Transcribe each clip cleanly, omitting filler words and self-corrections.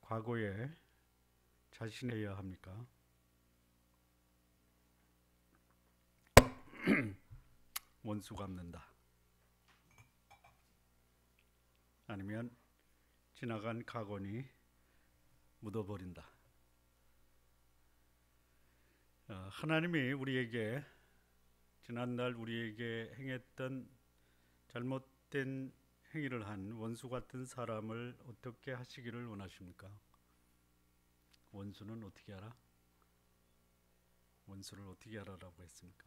과거에 자신해야 합니까? 원수 갚는다. 아니면 지나간 과거니 묻어버린다. 하나님이 우리에게 지난날 우리에게 행했던 잘못된 행위를 한 원수 같은 사람을 어떻게 하시기를 원하십니까? 원수는 어떻게 하라? 원수를 어떻게 하라라고 했습니까?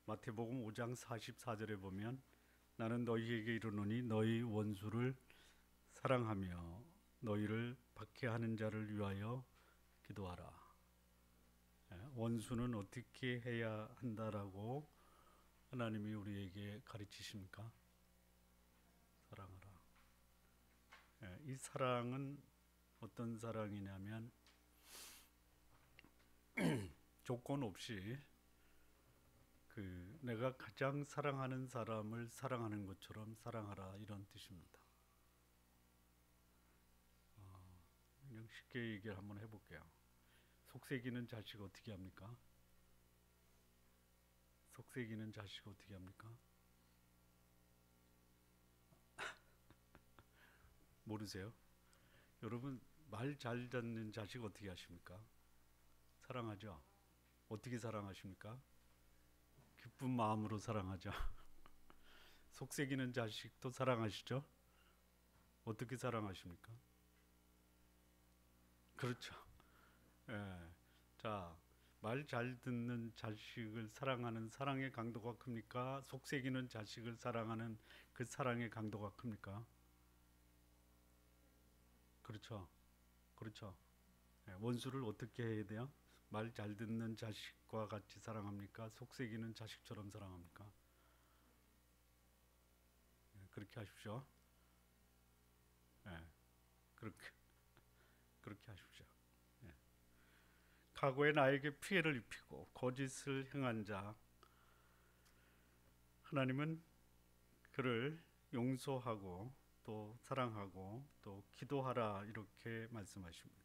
마태복음 5장 44절에 보면 나는 너희에게 이르노니 너희 원수를 사랑하며 너희를 박해하는 자를 위하여 기도하라. 원수는 어떻게 해야 한다라고 하나님이 우리에게 가르치십니까? 사랑하라. 이 사랑은 어떤 사랑이냐면 조건 없이 내가 가장 사랑하는 사람을 사랑하는 것처럼 사랑하라, 이런 뜻입니다. 그냥 쉽게 얘기를 한번 해볼게요. 속삭이는 자식 어떻게 합니까? 속삭이는 자식 어떻게 합니까? 모르세요? 여러분, 말 잘 듣는 자식 어떻게 하십니까? 사랑하죠? 어떻게 사랑하십니까? 기쁜 마음으로 사랑하죠. 속삭이는 자식도 사랑하시죠? 어떻게 사랑하십니까? 그렇죠. 예. 자, 말 잘 듣는 자식을 사랑하는 사랑의 강도가 큽니까? 속삭이는 자식을 사랑하는 그 사랑의 강도가 큽니까? 그렇죠. 그렇죠. 예. 원수를 어떻게 해야 돼요? 말 잘 듣는 자식과 같이 사랑합니까? 속삭이는 자식처럼 사랑합니까? 예. 그렇게 하십시오. 예. 그렇게 하십시오. 예. 과거에 나에게 피해를 입히고 거짓을 행한 자, 하나님은 그를 용서하고 또 사랑하고 또 기도하라, 이렇게 말씀하십니다.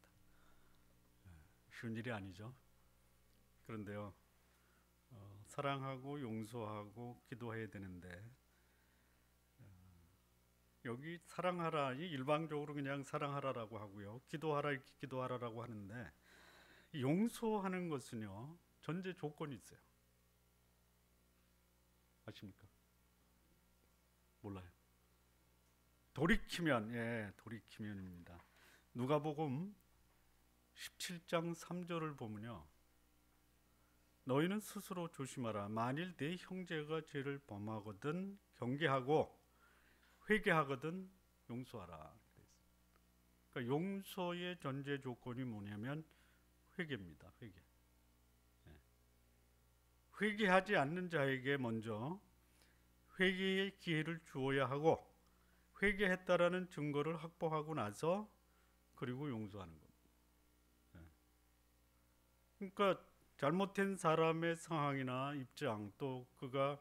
쉬운 일이 아니죠. 그런데요, 사랑하고 용서하고 기도해야 되는데, 여기 사랑하라, 일방적으로 그냥 사랑하라라고 하고요, 기도하라 이렇게 기도하라라고 하는데, 용서하는 것은요 전제 조건이 있어요. 아십니까? 몰라요. 돌이키면, 돌이키면입니다. 누가복음 17장 3절을 보면요, 너희는 스스로 조심하라. 만일 내 형제가 죄를 범하거든 경계하고 회개하거든 용서하라. 그러니까 용서의 전제 조건이 뭐냐면 회개입니다. 회개. 회개하지 않는 자에게 먼저 회개의 기회를 주어야 하고, 회개했다라는 증거를 확보하고 나서 그리고 용서하는 겁니다. 그러니까 잘못된 사람의 상황이나 입장, 또 그가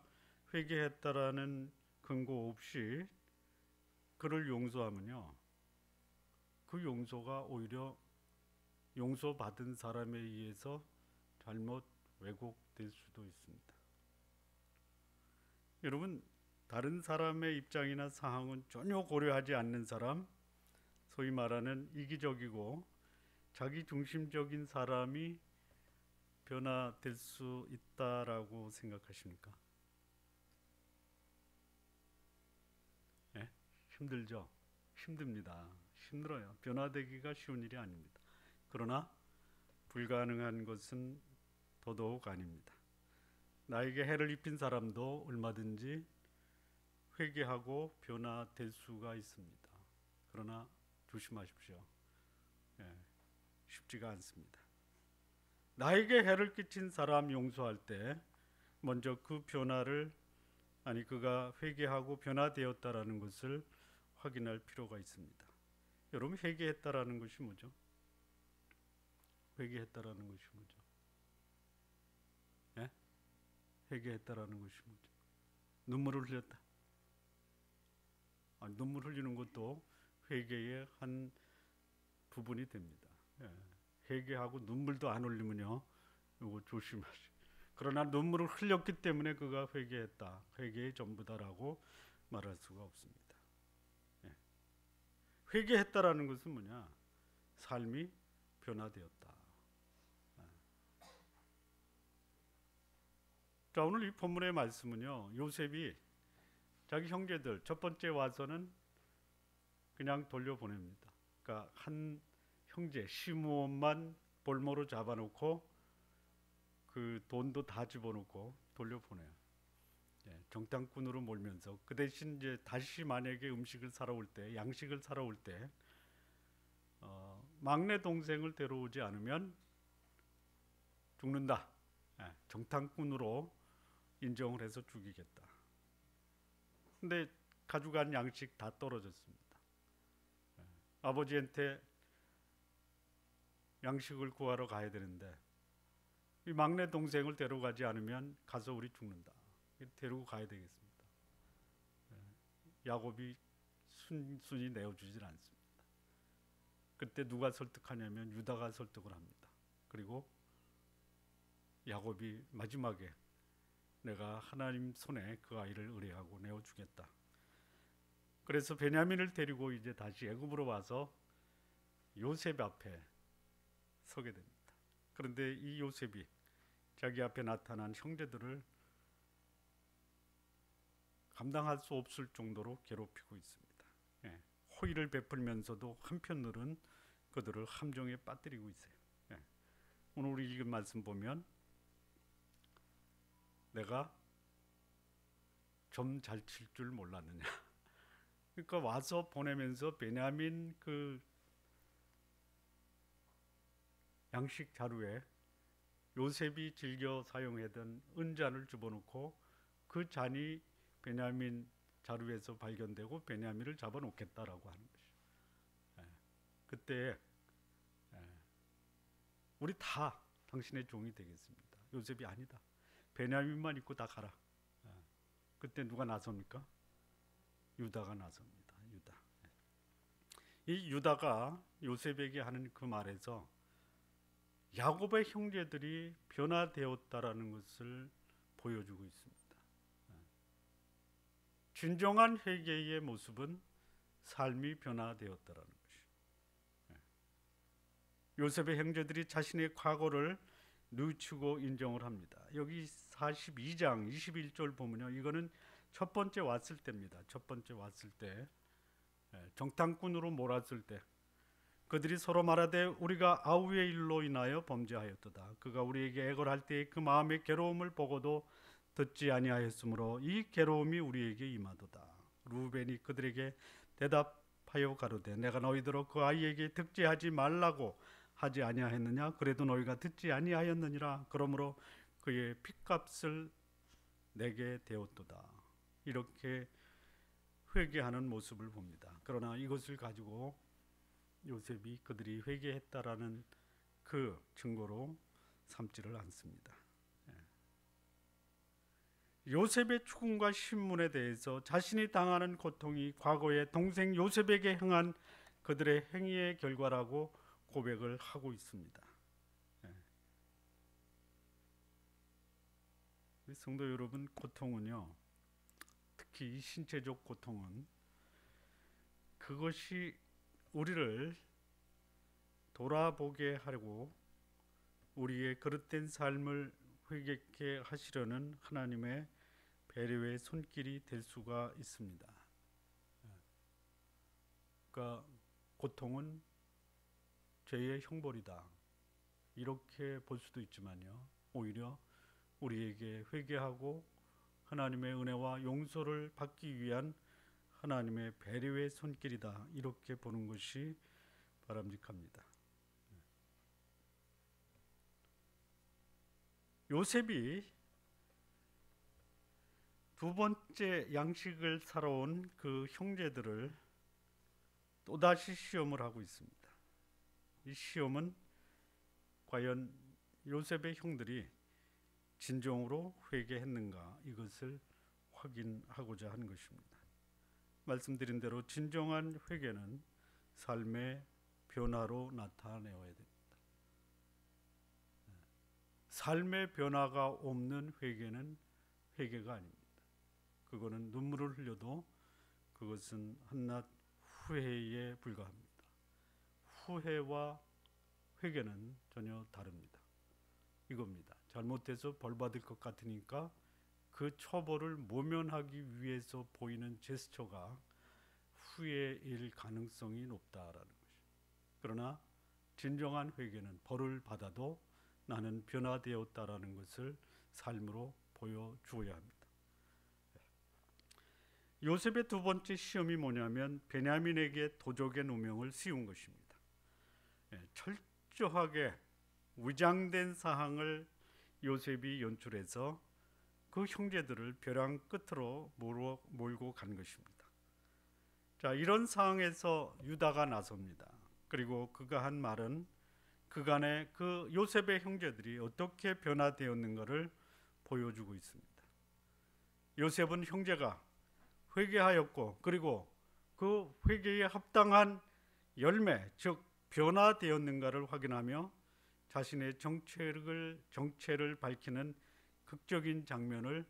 회개했다라는 근거 없이 그를 용서하면요, 그 용서가 오히려 용서받은 사람에 의해서 잘못 왜곡될 수도 있습니다. 여러분, 다른 사람의 입장이나 상황은 전혀 고려하지 않는 사람, 소위 말하는 이기적이고 자기 중심적인 사람이 변화될 수 있다라고 생각하십니까? 예? 힘들죠? 힘듭니다. 힘들어요. 변화되기가 쉬운 일이 아닙니다. 그러나 불가능한 것은 더더욱 아닙니다. 나에게 해를 입힌 사람도 얼마든지 회개하고 변화될 수가 있습니다. 그러나 조심하십시오. 쉽지가 않습니다. 나에게 해를 끼친 사람 용서할 때 먼저 그 변화를, 그가 회개하고 변화되었다라는 것을 확인할 필요가 있습니다. 여러분, 회개했다라는 것이 뭐죠? 회개했다라는 것이 뭐죠? 예? 회개했다라는 것이 뭐죠? 눈물을 흘렸다. 눈물 흘리는 것도 회개의 한 부분이 됩니다. 예. 회개하고 눈물도 안 흘리면요, 이거 조심하시. 그러나 눈물을 흘렸기 때문에 그가 회개했다, 회개의 전부다라고 말할 수가 없습니다. 예. 회개했다라는 것은 뭐냐? 삶이 변화되었다. 예. 자, 오늘 이 본문의 말씀은요, 요셉이 자기 형제들 첫 번째 와서는 그냥 돌려보냅니다. 그러니까 한 형제 시므온만 볼모로 잡아놓고 그 돈도 다 집어넣고 돌려보내요. 예, 정탐꾼으로 몰면서 그 대신 이제 다시 만약에 음식을 사러 올 때, 양식을 사러 올 때 막내 동생을 데려오지 않으면 죽는다. 예, 정탐꾼으로 인정을 해서 죽이겠다. 근데 가져간 양식 다 떨어졌습니다. 예, 아버지한테 양식을 구하러 가야 되는데 이 막내 동생을 데려가지 않으면 가서 우리 죽는다. 데리고 가야 되겠습니다. 야곱이 순순히 내어주질 않습니다. 그때 누가 설득하냐면 유다가 설득을 합니다. 그리고 야곱이 마지막에 내가 하나님 손에 그 아이를 의뢰하고 내어주겠다. 그래서 베냐민을 데리고 이제 다시 애굽으로 와서 요셉 앞에 서게 됩니다. 그런데 이 요셉이 자기 앞에 나타난 형제들을 감당할 수 없을 정도로 괴롭히고 있습니다. 예, 호의를 베풀면서도 한편으로는 그들을 함정에 빠뜨리고 있어요. 예, 오늘 우리 읽은 말씀 보면 내가 점 잘 칠 줄 몰랐느냐. 그러니까 와서 보내면서 베냐민 그 양식 자루에 요셉이 즐겨 사용하던 은잔을 집어넣고 그 잔이 베냐민 자루에서 발견되고 베냐민을 잡아놓겠다라고 하는 것이죠. 예, 그때 우리 다 당신의 종이 되겠습니다. 요셉이 아니다. 베냐민만 입고 다 가라. 예, 그때 누가 나섭니까? 유다가 나섭니다. 유다. 이 유다가 요셉에게 하는 그 말에서 야곱의 형제들이 변화되었다라는 것을 보여주고 있습니다. 진정한 회개의 모습은 삶이 변화되었다라는 것이. 요셉의 형제들이 자신의 과거를 뉘우치고 인정을 합니다. 여기 42장 21절 보면요, 이거는 첫 번째 왔을 때입니다. 첫 번째 왔을 때, 정탐꾼으로 몰았을 때 그들이 서로 말하되 우리가 아우의 일로 인하여 범죄하였도다. 그가 우리에게 애걸할 때에 그 마음의 괴로움을 보고도 듣지 아니하였으므로 이 괴로움이 우리에게 임하도다. 루벤이 그들에게 대답하여 가로되 내가 너희들로 그 아이에게 득죄하지 말라고 하지 아니하였느냐? 그래도 너희가 듣지 아니하였느니라. 그러므로 그의 핏값을 내게 되었도다. 이렇게 회개하는 모습을 봅니다. 그러나 이것을 가지고 요셉이 그들이 회개했다라는 그 증거로 삼지를 않습니다. 요셉의 죽음과 신문에 대해서 자신이 당하는 고통이 과거에 동생 요셉에게 행한 그들의 행위의 결과라고 고백을 하고 있습니다. 성도 여러분, 고통은요, 특히 이 신체적 고통은 그것이 우리를 돌아보게 하려고 우리의 그릇된 삶을 회개케 하시려는 하나님의 배려의 손길이 될 수가 있습니다. 그러니까 고통은 죄의 형벌이다, 이렇게 볼 수도 있지만요, 오히려 우리에게 회개하고 하나님의 은혜와 용서를 받기 위한 하나님의 배려의 손길이다, 이렇게 보는 것이 바람직합니다. 요셉이 두 번째 양식을 사러 온 그 형제들을 또다시 시험을 하고 있습니다. 이 시험은 과연 요셉의 형들이 진정으로 회개했는가, 이것을 확인하고자 하는 것입니다. 말씀드린 대로 진정한 회개는 삶의 변화로 나타내어야 됩니다. 삶의 변화가 없는 회개는 회개가 아닙니다. 그거는 눈물을 흘려도 그것은 한낱 후회에 불과합니다. 후회와 회개는 전혀 다릅니다. 이겁니다. 잘못해서 벌 받을 것 같으니까 그 처벌을 모면하기 위해서 보이는 제스처가 후회일 가능성이 높다라는 것이죠. 그러나 진정한 회개는 벌을 받아도 나는 변화되었다라는 것을 삶으로 보여주어야 합니다. 요셉의 두 번째 시험이 뭐냐면 베냐민에게 도적의 누명을 씌운 것입니다. 철저하게 위장된 사항을 요셉이 연출해서 그 형제들을 벼랑 끝으로 몰고 간 것입니다. 자, 이런 상황에서 유다가 나섭니다. 그리고 그가 한 말은 그간의 그 요셉의 형제들이 어떻게 변화되었는가를 보여주고 있습니다. 요셉은 형제가 회개하였고 그리고 그 회개에 합당한 열매, 즉 변화되었는가를 확인하며 자신의 정체를 밝히는 극적인 장면을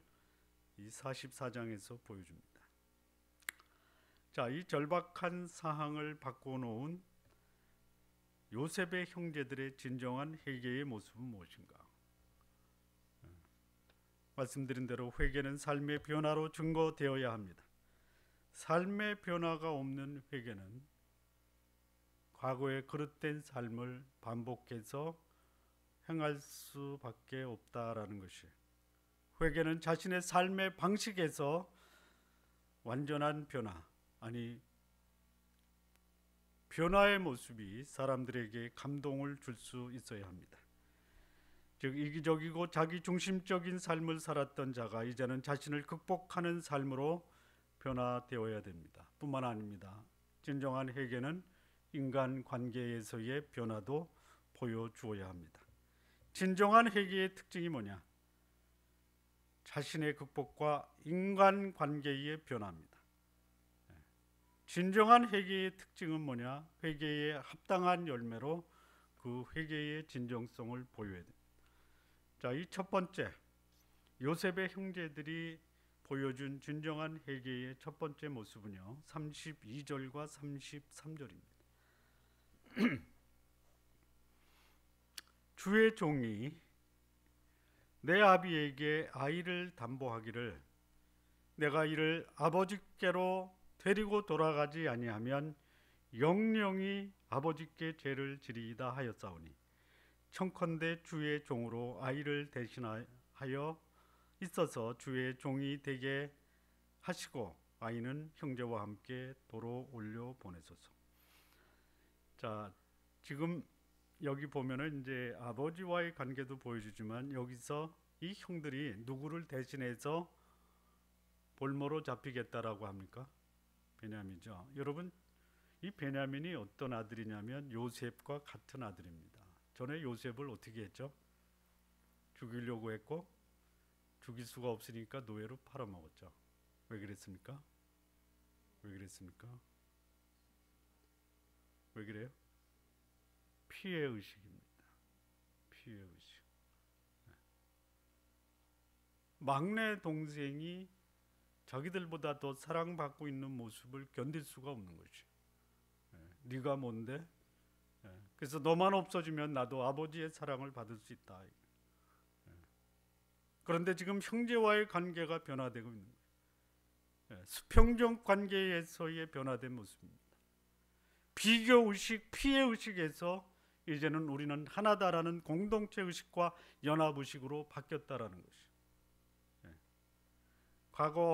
이 44장에서 보여줍니다. 자, 이 절박한 사항을 바꿔놓은 요셉의 형제들의 진정한 회개의 모습은 무엇인가? 말씀드린 대로 회개는 삶의 변화로 증거되어야 합니다. 삶의 변화가 없는 회개는 과거의 그릇된 삶을 반복해서 행할 수밖에 없다라는 것이, 회개는 자신의 삶의 방식에서 완전한 변화, 아니 변화의 모습이 사람들에게 감동을 줄 수 있어야 합니다. 즉 이기적이고 자기중심적인 삶을 살았던 자가 이제는 자신을 극복하는 삶으로 변화되어야 됩니다. 뿐만 아닙니다. 진정한 회개는 인간관계에서의 변화도 보여주어야 합니다. 진정한 회개의 특징이 뭐냐? 자신의 극복과 인간관계의 변화입니다. 진정한 회개의 특징은 뭐냐? 회개에 합당한 열매로 그 회개의 진정성을 보여야 됩니다. 자, 이 첫 번째 요셉의 형제들이 보여준 진정한 회개의 첫 번째 모습은요, 32절과 33절입니다. 주의 종이 내 아비에게 아이를 담보하기를 내가 이를 아버지께로 데리고 돌아가지 아니하면 영영이 아버지께 죄를 지리이다 하였사오니 청컨대 주의 종으로 아이를 대신하여 있어서 주의 종이 되게 하시고 아이는 형제와 함께 도로 올려 보내소서. 자, 지금 여기 보면은 이제 아버지와의 관계도 보여주지만 여기서 이 형들이 누구를 대신해서 볼모로 잡히겠다라고 합니까? 베냐민이죠. 여러분, 이 베냐민이 어떤 아들이냐면 요셉과 같은 아들입니다. 전에 요셉을 어떻게 했죠? 죽이려고 했고 죽일 수가 없으니까 노예로 팔아먹었죠. 왜 그랬습니까? 왜 그랬습니까? 왜 그래요? 피해 의식입니다. 피해 의식. 막내 동생이 자기들보다 더 사랑받고 있는 모습을 견딜 수가 없는 거지. 네가 뭔데? 그래서 너만 없어지면 나도 아버지의 사랑을 받을 수 있다. 그런데 지금 형제와의 관계가 변화되고 있는 거예요. 수평적 관계에서의 변화된 모습입니다. 비교의식, 피해의식에서 이제는 우리는 하나다라는 공동체 의식과 연합의식으로 바뀌었다라는 것이. 과거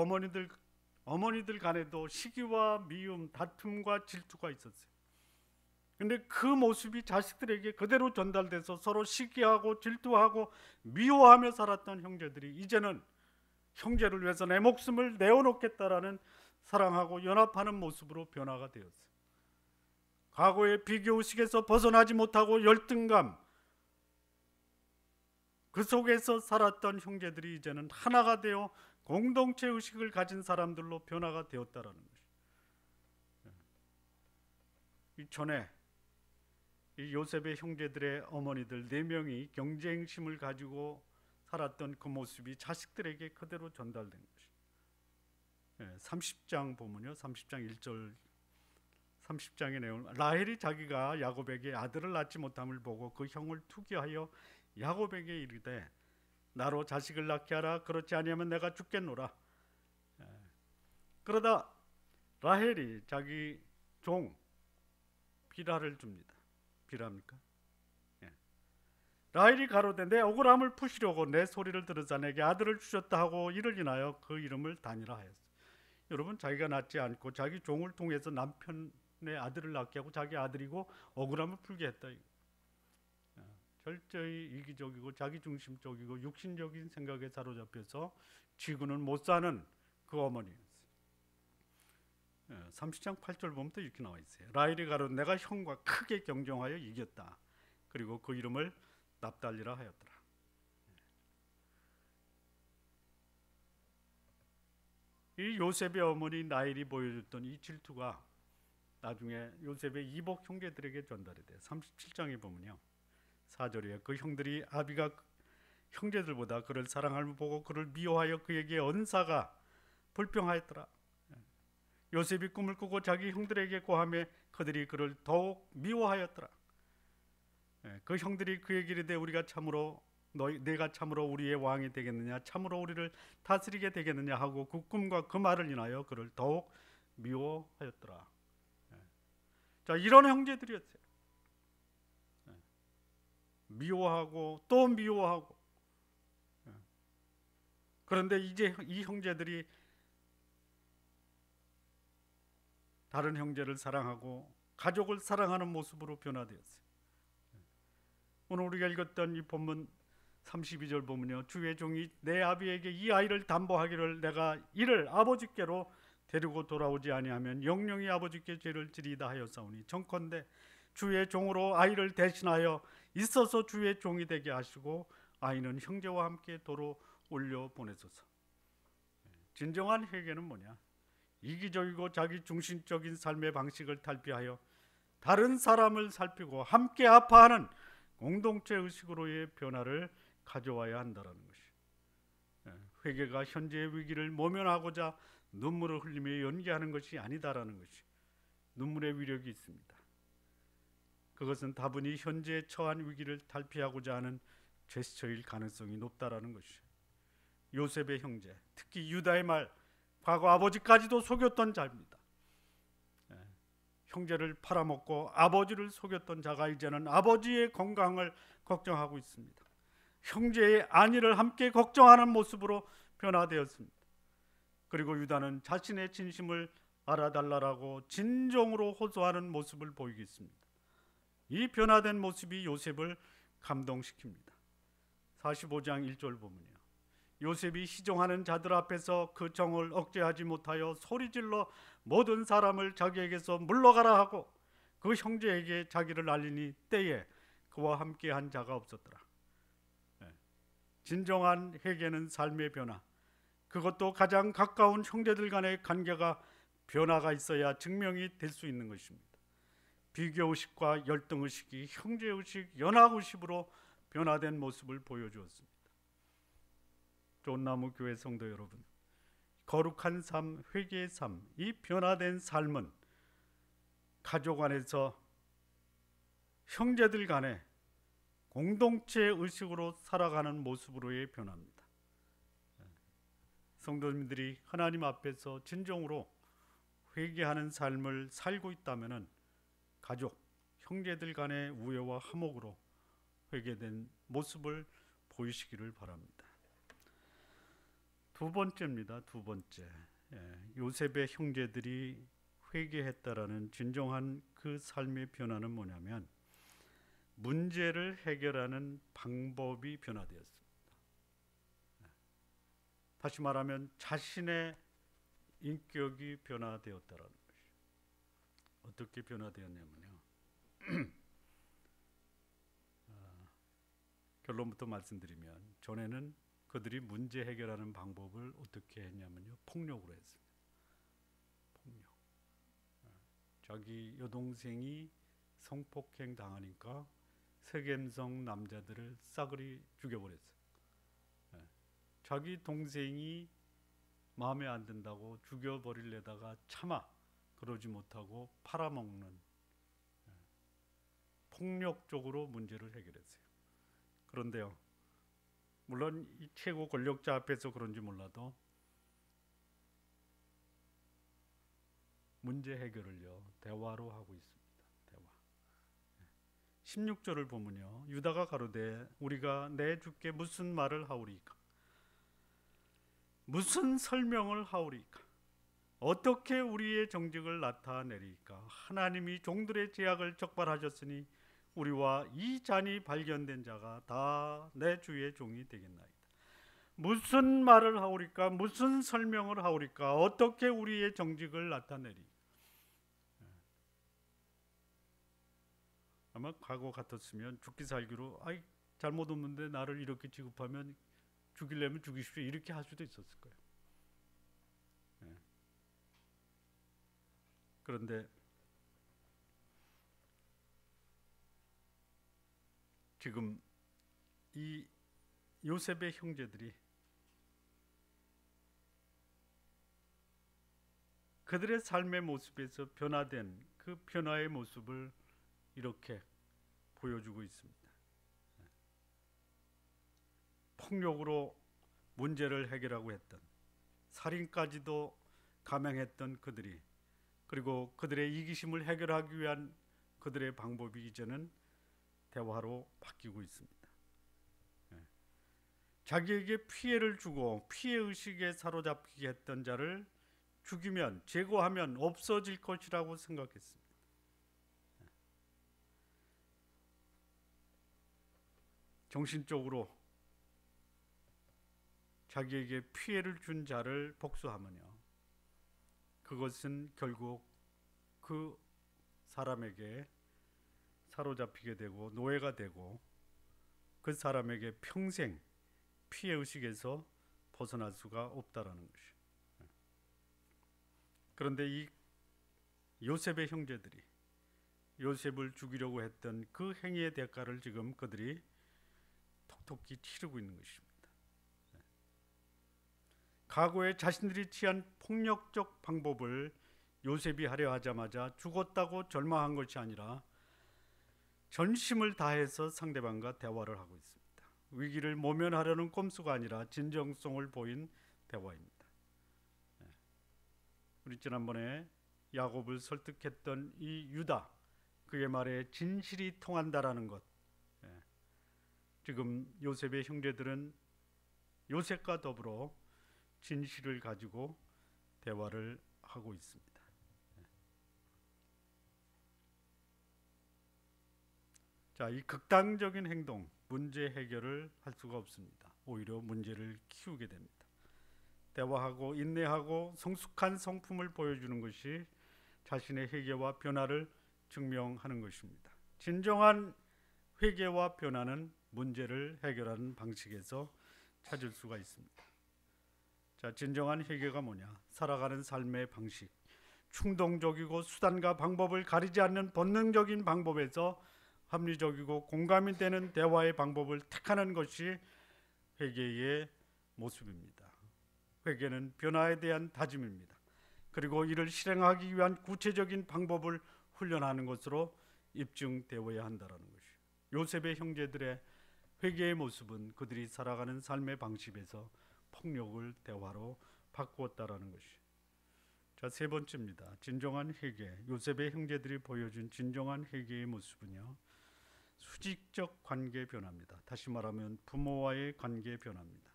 어머니들 간에도 시기와 미움, 다툼과 질투가 있었어요. 근데 그 모습이 자식들에게 그대로 전달돼서 서로 시기하고 질투하고 미워하며 살았던 형제들이 이제는 형제를 위해서 내 목숨을 내어놓겠다라는 사랑하고 연합하는 모습으로 변화가 되었어요. 과거의 비교의식에서 벗어나지 못하고 열등감, 그 속에서 살았던 형제들이 이제는 하나가 되어 공동체 의식을 가진 사람들로 변화가 되었다라는 것이. 이 전에 이 요셉의 형제들의 어머니들 4명이 경쟁심을 가지고 살았던 그 모습이 자식들에게 그대로 전달된 것이에요. 30장 보면요, 30장 1절 30장의 내용, 라헬이 자기가 야곱에게 아들을 낳지 못함을 보고 그 형을 투기하여 야곱에게 이르되 나로 자식을 낳게 하라, 그렇지 아니하면 내가 죽겠노라. 그러다 라헬이 자기 종 비라를 줍니다. 비라입니까? 라헬이 가로되 내 억울함을 푸시려고 내 소리를 들으사 내게 아들을 주셨다 하고 이를 인하여 그 이름을 단이라 하였어요. 여러분, 자기가 낳지 않고 자기 종을 통해서 남편의 아들을 낳게 하고 자기 아들이고 억울함을 풀게 했다. 철저히 이기적이고 자기중심적이고 육신적인 생각에 사로잡혀서 지구는 못 사는 그 어머니였어요. 30장 8절 보면 또 이렇게 나와 있어요. 라헬이 가로되 내가 형과 크게 경쟁하여 이겼다. 그리고 그 이름을 납달리라 하였더라. 이 요셉의 어머니 라헬이 보여줬던 이 질투가 나중에 요셉의 이복 형제들에게 전달이 돼요. 37장에 보면요, 4절에 그 형들이 아비가 형제들보다 그를 사랑함을 보고 그를 미워하여 그에게 언사가 불평하였더라. 요셉이 꿈을 꾸고 자기 형들에게 고하며 그들이 그를 더욱 미워하였더라. 그 형들이 그에게 이르되 우리가 참으로 내가 참으로 우리의 왕이 되겠느냐, 참으로 우리를 다스리게 되겠느냐 하고 그 꿈과 그 말을 인하여 그를 더욱 미워하였더라. 자, 이런 형제들이었어요. 미워하고 또 미워하고. 그런데 이제 이 형제들이 다른 형제를 사랑하고 가족을 사랑하는 모습으로 변화되었어요. 오늘 우리가 읽었던 이 본문 32절 보면요, 주의 종이 내 아비에게 이 아이를 담보하기를 내가 이를 아버지께로 데리고 돌아오지 아니하면 영영이 아버지께 죄를 지리다 하였사오니 청컨대 주의 종으로 아이를 대신하여 있어서 주의 종이 되게 하시고 아이는 형제와 함께 도로 올려 보내소서. 진정한 회개는 뭐냐? 이기적이고 자기중심적인 삶의 방식을 탈피하여 다른 사람을 살피고 함께 아파하는 공동체 의식으로의 변화를 가져와야 한다는 것이, 회개가 현재의 위기를 모면하고자 눈물을 흘리며 연기하는 것이 아니다라는 것이, 눈물의 위력이 있습니다. 그것은 다분히 현재 처한 위기를 탈피하고자 하는 제스처일 가능성이 높다라는 것이, 요셉의 형제, 특히 유다의 말, 과거 아버지까지도 속였던 자입니다. 형제를 팔아먹고 아버지를 속였던 자가 이제는 아버지의 건강을 걱정하고 있습니다. 형제의 안위를 함께 걱정하는 모습으로 변화되었습니다. 그리고 유다는 자신의 진심을 알아달라고 진정으로 호소하는 모습을 보이겠습니다. 이 변화된 모습이 요셉을 감동시킵니다. 45장 1절 보면요, 요셉이 시종하는 자들 앞에서 그 정을 억제하지 못하여 소리질러 모든 사람을 자기에게서 물러가라 하고 그 형제에게 자기를 알리니 때에 그와 함께한 자가 없었더라. 진정한 회개는 삶의 변화, 그것도 가장 가까운 형제들 간의 관계가 변화가 있어야 증명이 될 수 있는 것입니다. 비교의식과 열등의식이 형제의식, 연합의식으로 변화된 모습을 보여주었습니다. 좋은나무 교회 성도 여러분, 거룩한 삶, 회개의 삶, 이 변화된 삶은 가족 안에서 형제들 간에 공동체 의식으로 살아가는 모습으로의 변화입니다. 성도님들이 하나님 앞에서 진정으로 회개하는 삶을 살고 있다면 가족, 형제들 간의 우애와 화목으로 회개된 모습을 보이시기를 바랍니다. 두 번째입니다. 두 번째, 요셉의 형제들이 회개했다라는 진정한 그 삶의 변화는 뭐냐면 문제를 해결하는 방법이 변화되었습니다. 다시 말하면 자신의 인격이 변화되었다라는 것이. 어떻게 변화되었냐면요, 결론부터 말씀드리면 전에는 그들이 문제 해결하는 방법을 어떻게 했냐면요, 폭력으로 했습니다. 폭력. 자기 여동생이 성폭행 당하니까 세겜성 남자들을 싸그리 죽여버렸어요. 자기 동생이 마음에 안 든다고 죽여버리려다가 차마 그러지 못하고 팔아먹는 폭력적으로 문제를 해결했어요. 그런데요, 물론 이 최고 권력자 앞에서 그런지 몰라도 문제 해결을요 대화로 하고 있습니다. 대화. 16절을 보면요, 유다가 가로되 우리가 내 주께 무슨 말을 하오리까? 무슨 설명을 하오리까? 어떻게 우리의 정직을 나타내리까? 하나님이 종들의 죄악을 적발하셨으니 우리와 이 잔이 발견된 자가 다 내 주의 종이 되겠나이다. 무슨 말을 하오리까? 무슨 설명을 하오리까? 어떻게 우리의 정직을 나타내리? 아마 과거 같았으면 죽기 살기로 아이 잘못 없는데 나를 이렇게 취급하면 죽이려면 죽이십시오 이렇게 할 수도 있었을 거예요. 그런데 지금 이 요셉의 형제들이 그들의 삶의 모습에서 변화된 그 변화의 모습을 이렇게 보여주고 있습니다. 폭력으로 문제를 해결하고 했던, 살인까지도 감행했던 그들이, 그리고 그들의 이기심을 해결하기 위한 그들의 방법이 이제는 대화로 바뀌고 있습니다. 자기에게 피해를 주고 피해의식에 사로잡히게 했던 자를 죽이면, 제거하면 없어질 것이라고 생각했습니다. 정신적으로 자기에게 피해를 준 자를 복수하면요, 그것은 결국 그 사람에게 사로잡히게 되고 노예가 되고 그 사람에게 평생 피해의식에서 벗어날 수가 없다라는 것이죠. 그런데 이 요셉의 형제들이 요셉을 죽이려고 했던 그 행위의 대가를 지금 그들이 톡톡히 치르고 있는 것입니다. 과거에 자신들이 취한 폭력적 방법을 요셉이 하려 하자마자 죽었다고 절망한 것이 아니라 전심을 다해서 상대방과 대화를 하고 있습니다. 위기를 모면하려는 꼼수가 아니라 진정성을 보인 대화입니다. 우리 지난번에 야곱을 설득했던 이 유다, 그의 말에 진실이 통한다라는 것, 지금 요셉의 형제들은 요셉과 더불어 진실을 가지고 대화를 하고 있습니다. 자, 이 극단적인 행동, 문제 해결을 할 수가 없습니다. 오히려 문제를 키우게 됩니다. 대화하고 인내하고 성숙한 성품을 보여주는 것이 자신의 회개와 변화를 증명하는 것입니다. 진정한 회개와 변화는 문제를 해결하는 방식에서 찾을 수가 있습니다. 자, 진정한 회개가 뭐냐? 살아가는 삶의 방식, 충동적이고 수단과 방법을 가리지 않는 본능적인 방법에서 합리적이고 공감이 되는 대화의 방법을 택하는 것이 회개의 모습입니다. 회개는 변화에 대한 다짐입니다. 그리고 이를 실행하기 위한 구체적인 방법을 훈련하는 것으로 입증되어야 한다는 것이죠. 요셉의 형제들의 회개의 모습은 그들이 살아가는 삶의 방식에서 폭력을 대화로 바꾸었다라는 것이죠. 자, 세 번째입니다. 진정한 회개. 요셉의 형제들이 보여준 진정한 회개의 모습은요, 수직적 관계 변화입니다. 다시 말하면 부모와의 관계 변화입니다.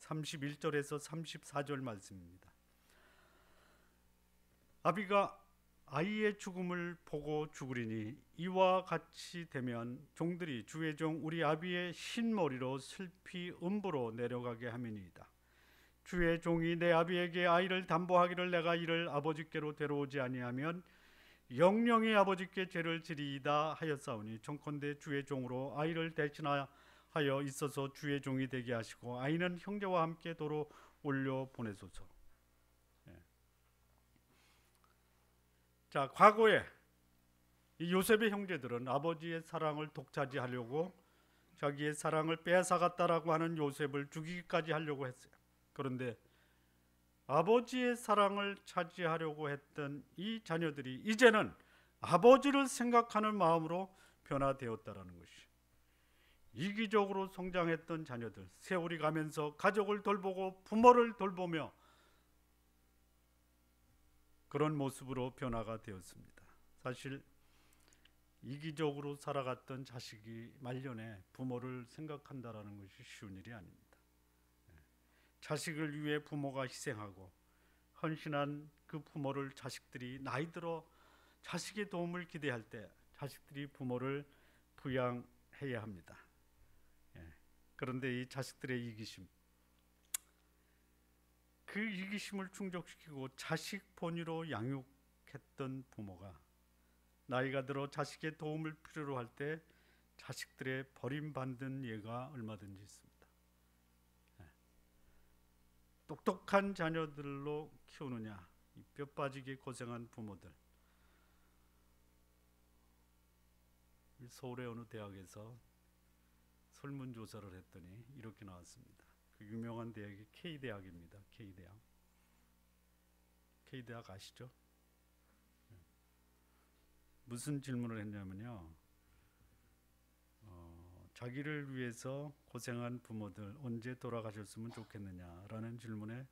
31절에서 34절 말씀입니다. 아비가 아이의 죽음을 보고 죽으리니 이와 같이 되면 종들이 주의 종 우리 아비의 흰머리로 슬피 음부로 내려가게 함이니이다. 주의 종이 내 아비에게 아이를 담보하기를 내가 이를 아버지께로 데려오지 아니하면 영영이 아버지께 죄를 지리이다 하였사오니 청컨대 주의 종으로 아이를 대신하여 있어서 주의 종이 되게 하시고 아이는 형제와 함께 도로 올려 보내소서. 자, 과거에 이 요셉의 형제들은 아버지의 사랑을 독차지하려고 자기의 사랑을 빼앗아갔다라고 하는 요셉을 죽이기까지 하려고 했어요. 그런데 아버지의 사랑을 차지하려고 했던 이 자녀들이 이제는 아버지를 생각하는 마음으로 변화되었다라는 것이, 이기적으로 성장했던 자녀들, 세월이 가면서 가족을 돌보고 부모를 돌보며 그런 모습으로 변화가 되었습니다. 사실 이기적으로 살아갔던 자식이 말년에 부모를 생각한다라는 것이 쉬운 일이 아닙니다. 자식을 위해 부모가 희생하고 헌신한 그 부모를 자식들이 나이 들어 자식의 도움을 기대할 때 자식들이 부모를 부양해야 합니다. 그런데 이 자식들의 이기심, 그 이기심을 충족시키고 자식 본위로 양육했던 부모가 나이가 들어 자식의 도움을 필요로 할 때 자식들의 버림받는 예가 얼마든지 있습니다. 똑똑한 자녀들로 키우느냐, 뼈 빠지게 고생한 부모들. 서울의 어느 대학에서 설문조사를 했더니 이렇게 나왔습니다. 그 유명한 대학이 K대학입니다. K대학 아시죠? 무슨 질문을 했냐면요, 자기를 위해서 고생한 부모들 언제 돌아가셨으면 좋겠느냐라는 질문에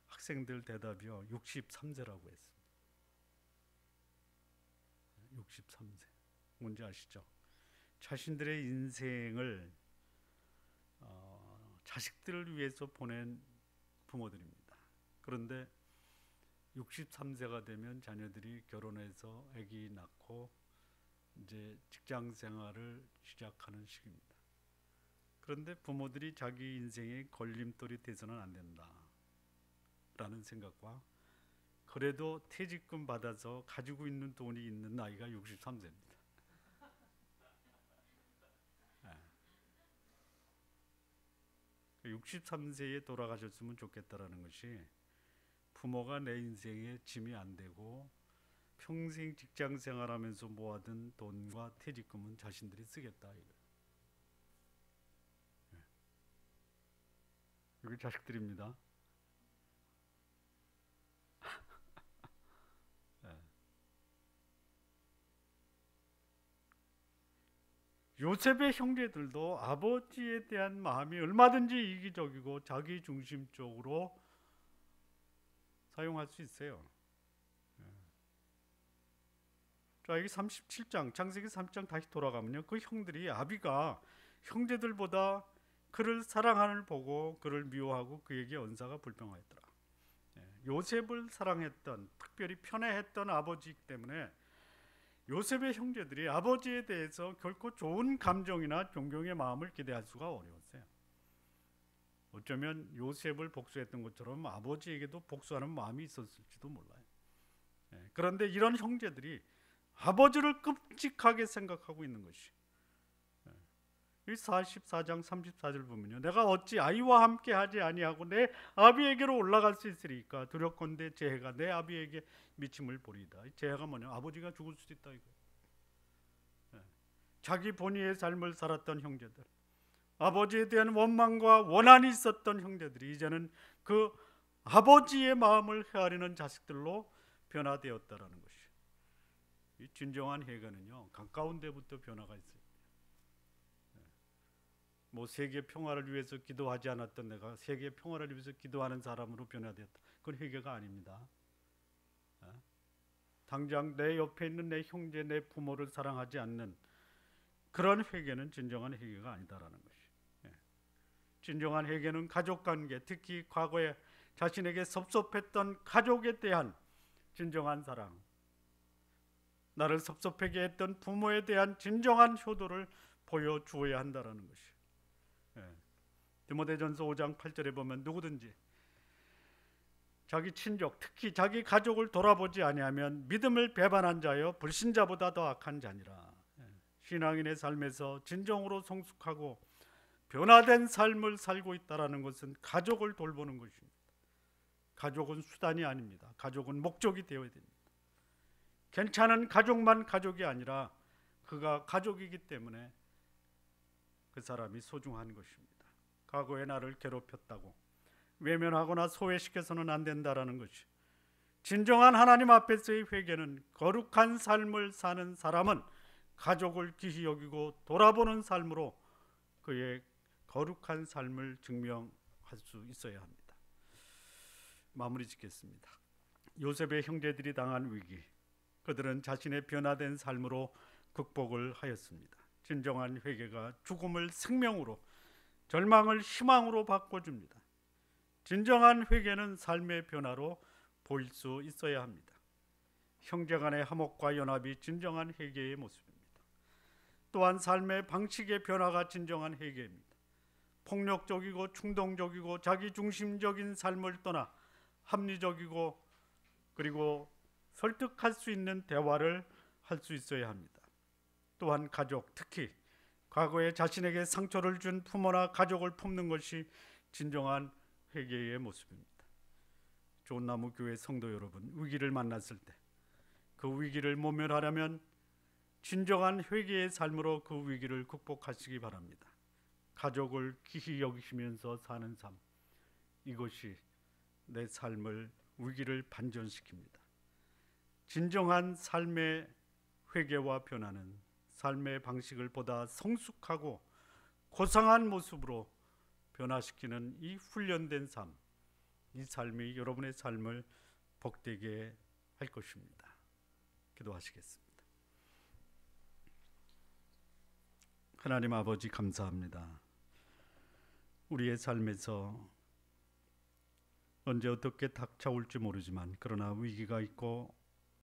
학생들 대답이요 63세라고 했습니다. 63세. 뭔지 아시죠? 자신들의 인생을 자식들을 위해서 보낸 부모들입니다. 그런데 63세가 되면 자녀들이 결혼해서 아기 낳고 이제 직장 생활을 시작하는 시기입니다. 그런데 부모들이 자기 인생의 걸림돌이 돼서는 안 된다라는 생각과, 그래도 퇴직금 받아서 가지고 있는 돈이 있는 나이가 63세입니다. 63세에 돌아가셨으면 좋겠다라는 것이 부모가 내 인생에 짐이 안 되고 평생 직장 생활하면서 모아둔 돈과 퇴직금은 자신들이 쓰겠다 이거예요. 여기 자식들입니다. 요셉의 형제들도 아버지에 대한 마음이 얼마든지 이기적이고 자기중심적으로 사용할 수 있어요. 자, 여기 37장, 창세기 3장 다시 돌아가면요, 그 형들이 아비가 형제들보다 그를 사랑하는 보고 그를 미워하고 그에게 언사가 불평하였더라. 요셉을 사랑했던, 특별히 편애했던 아버지이기 때문에 요셉의 형제들이 아버지에 대해서 결코 좋은 감정이나 존경의 마음을 기대할 수가 어려웠어요. 어쩌면 요셉을 복수했던 것처럼 아버지에게도 복수하는 마음이 있었을지도 몰라요. 그런데 이런 형제들이 아버지를 끔찍하게 생각하고 있는 것이, 이 44장 34절 보면요, 내가 어찌 아이와 함께 하지 아니하고 내 아비에게로 올라갈 수 있으리까? 두렵건대 제 해가 내 아비에게 미침을 보리이다. 제 해가 뭐냐? 아버지가 죽을 수도 있다 이거. 자기 본의의 삶을 살았던 형제들, 아버지에 대한 원망과 원한이 있었던 형제들이 이제는 그 아버지의 마음을 헤아리는 자식들로 변화되었다라는 것이, 이 진정한 회개는요 가까운 데부터 변화가 있어요. 뭐 세계 평화를 위해서 기도하지 않았던 내가 세계 평화를 위해서 기도하는 사람으로 변화되었다, 그건 회개가 아닙니다. 당장 내 옆에 있는 내 형제, 내 부모를 사랑하지 않는 그런 회개는 진정한 회개가 아니다라는 것이. 진정한 회개는 가족관계, 특히 과거에 자신에게 섭섭했던 가족에 대한 진정한 사랑, 나를 섭섭하게 했던 부모에 대한 진정한 효도를 보여주어야 한다라는 것이. 디모데전서 5장 8절에 보면 누구든지 자기 친족, 특히 자기 가족을 돌아보지 아니하면 믿음을 배반한 자여 불신자보다 더 악한 자니라. 신앙인의 삶에서 진정으로 성숙하고 변화된 삶을 살고 있다라는 것은 가족을 돌보는 것입니다. 가족은 수단이 아닙니다. 가족은 목적이 되어야 됩니다. 괜찮은 가족만 가족이 아니라 그가 가족이기 때문에 그 사람이 소중한 것입니다. 과거에 나를 괴롭혔다고 외면하거나 소외시켜서는 안 된다라는 것이, 진정한 하나님 앞에서의 회개는 거룩한 삶을 사는 사람은 가족을 귀히 여기고 돌아보는 삶으로 그의 거룩한 삶을 증명할 수 있어야 합니다. 마무리 짓겠습니다. 요셉의 형제들이 당한 위기, 그들은 자신의 변화된 삶으로 극복을 하였습니다. 진정한 회개가 죽음을 생명으로, 절망을 희망으로 바꿔줍니다. 진정한 회개는 삶의 변화로 보일 수 있어야 합니다. 형제 간의 화목과 연합이 진정한 회개의 모습입니다. 또한 삶의 방식의 변화가 진정한 회개입니다. 폭력적이고 충동적이고 자기중심적인 삶을 떠나 합리적이고 그리고 설득할 수 있는 대화를 할 수 있어야 합니다. 또한 가족, 특히 과거에 자신에게 상처를 준 부모나 가족을 품는 것이 진정한 회개의 모습입니다. 좋은 나무 교회 성도 여러분, 위기를 만났을 때 그 위기를 모면하려면 진정한 회개의 삶으로 그 위기를 극복하시기 바랍니다. 가족을 귀히 여기시면서 사는 삶, 이것이 내 삶을, 위기를 반전시킵니다. 진정한 삶의 회개와 변화는 삶의 방식을 보다 성숙하고 고상한 모습으로 변화시키는 이 훈련된 삶, 이 삶이 여러분의 삶을 복되게 할 것입니다. 기도하시겠습니다. 하나님 아버지, 감사합니다. 우리의 삶에서 언제 어떻게 닥쳐올지 모르지만 그러나 위기가 있고